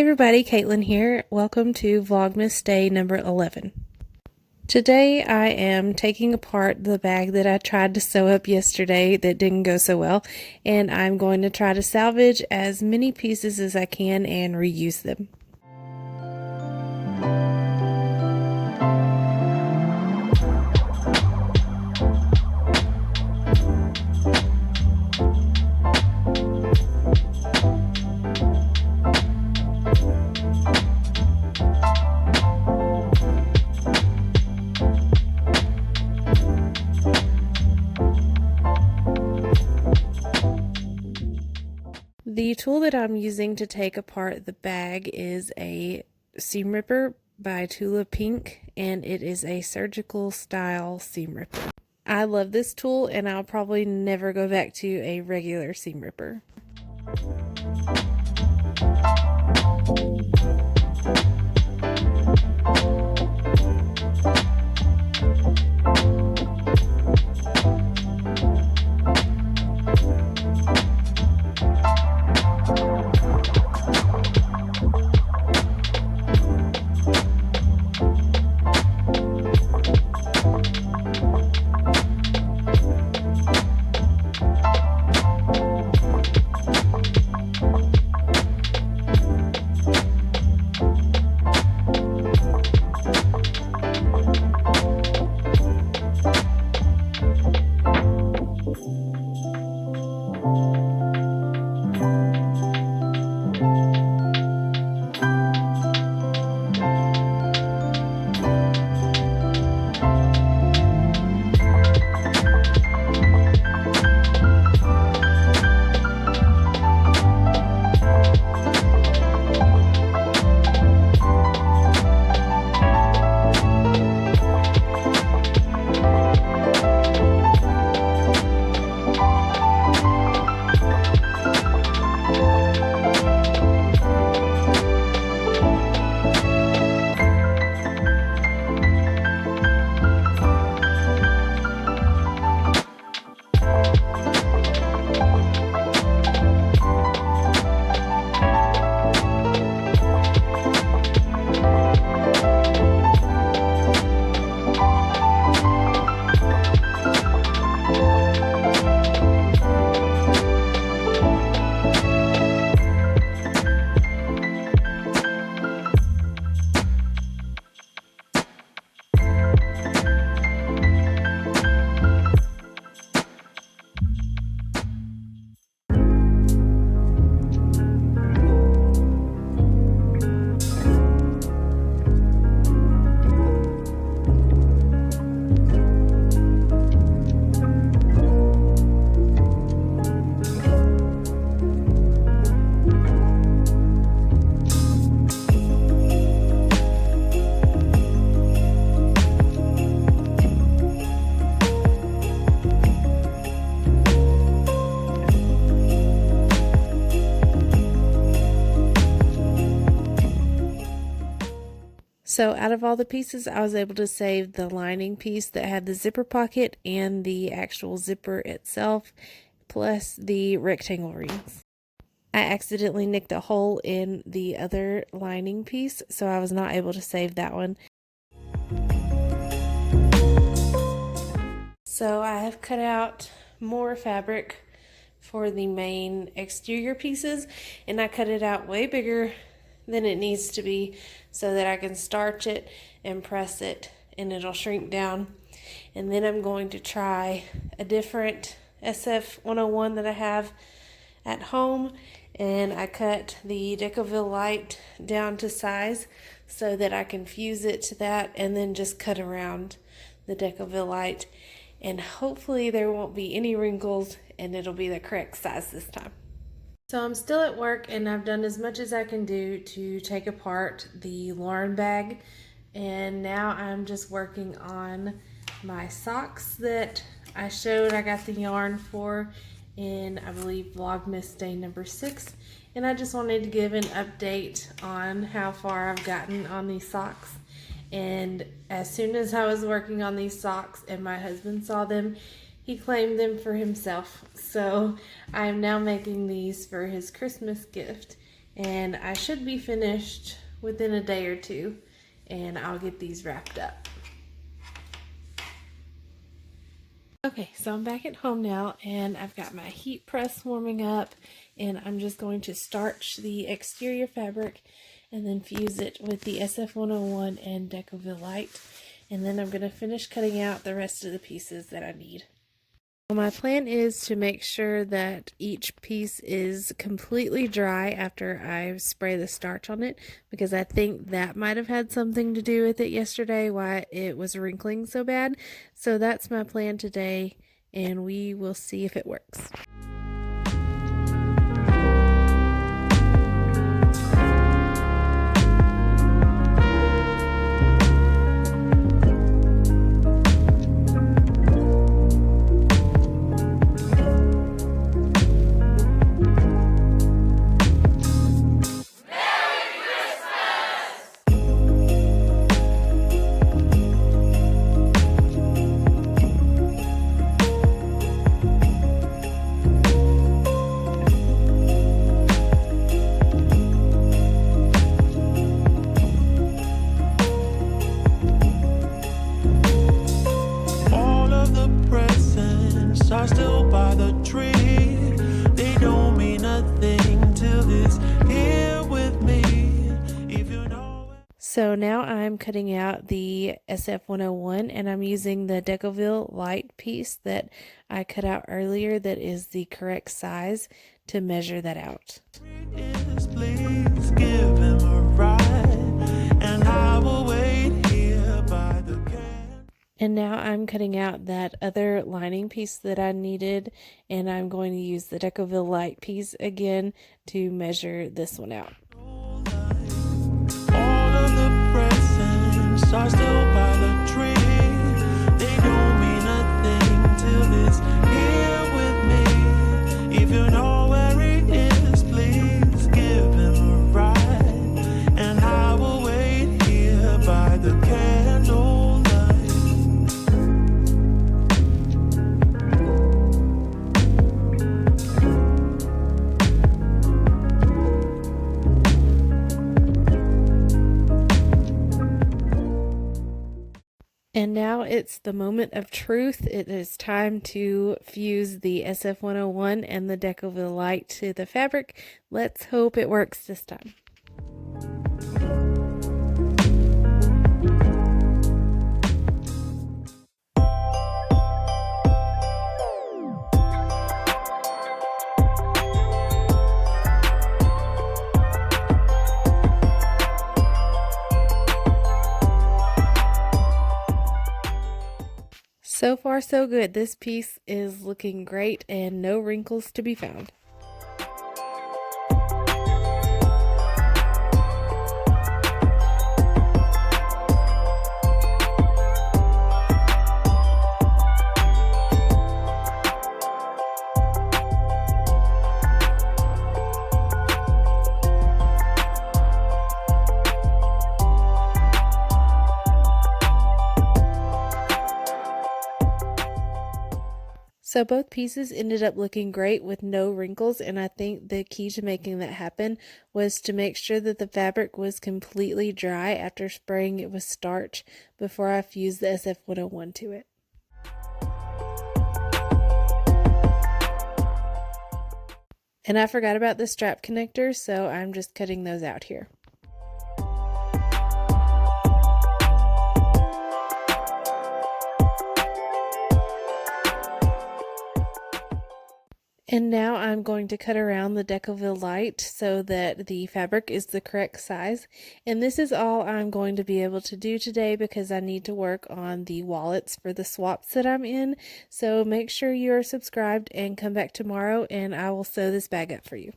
everybody, Caitlin here. Welcome to Vlogmas day number 11. Today I am taking apart the bag that I tried to sew up yesterday that didn't go so well, and I'm going to try to salvage as many pieces as I can and reuse them. The tool that I'm using to take apart the bag is a seam ripper by Tula Pink, and it is a surgical style seam ripper. I love this tool, and I'll probably never go back to a regular seam ripper. So out of all the pieces, I was able to save the lining piece that had the zipper pocket and the actual zipper itself, plus the rectangle rings. I accidentally nicked a hole in the other lining piece, so I was not able to save that one. So I have cut out more fabric for the main exterior pieces, and I cut it out way bigger than it needs to be so that I can starch it and press it and it'll shrink down. And then I'm going to try a different SF101 that I have at home, and I cut the Decoville light down to size so that I can fuse it to that and then just cut around the Decoville light, and hopefully there won't be any wrinkles and it'll be the correct size this time. So I'm still at work, and I've done as much as I can do to take apart the Lauren bag, and now I'm just working on my socks that I showed I got the yarn for in, I believe, Vlogmas day number 6, and I just wanted to give an update on how far I've gotten on these socks. And as soon as I was working on these socks and my husband saw them, he claimed them for himself. So I am now making these for his Christmas gift. and I should be finished within a day or two, and I'll get these wrapped up. Okay, so I'm back at home now, and I've got my heat press warming up, and I'm just going to starch the exterior fabric and then fuse it with the SF101 and Decoville Light, and then I'm going to finish cutting out the rest of the pieces that I need. Well, my plan is to make sure that each piece is completely dry after I spray the starch on it, because I think that might have had something to do with it yesterday, why it was wrinkling so bad. So that's my plan today, and we will see if it works. Are still by the tree. They don't mean nothing till it's here with me. If you know it. So now I'm cutting out the SF101, and I'm using the Decoville Light piece that I cut out earlier that is the correct size to measure that out. Please give him a ride, and I will wait here by the can. And now I'm cutting out that other lining piece that I needed, and I'm going to use the Decoville Light piece again to measure this one out. All of the presents are still by the tree. They don't mean nothing till it's here with me. If you know where he is, please give him a ride, and I will wait here by the candle. And now it's the moment of truth. It is time to fuse the SF101 and the Decoville Light to the fabric. Let's hope it works this time. So far, so good. This piece is looking great and no wrinkles to be found. So both pieces ended up looking great with no wrinkles, and I think the key to making that happen was to make sure that the fabric was completely dry after spraying it with starch before I fused the SF101 to it. And I forgot about the strap connectors, so I'm just cutting those out here. And now I'm going to cut around the Decoville Light so that the fabric is the correct size. And this is all I'm going to be able to do today because I need to work on the wallets for the swaps that I'm in. So make sure you're subscribed and come back tomorrow and I will sew this bag up for you.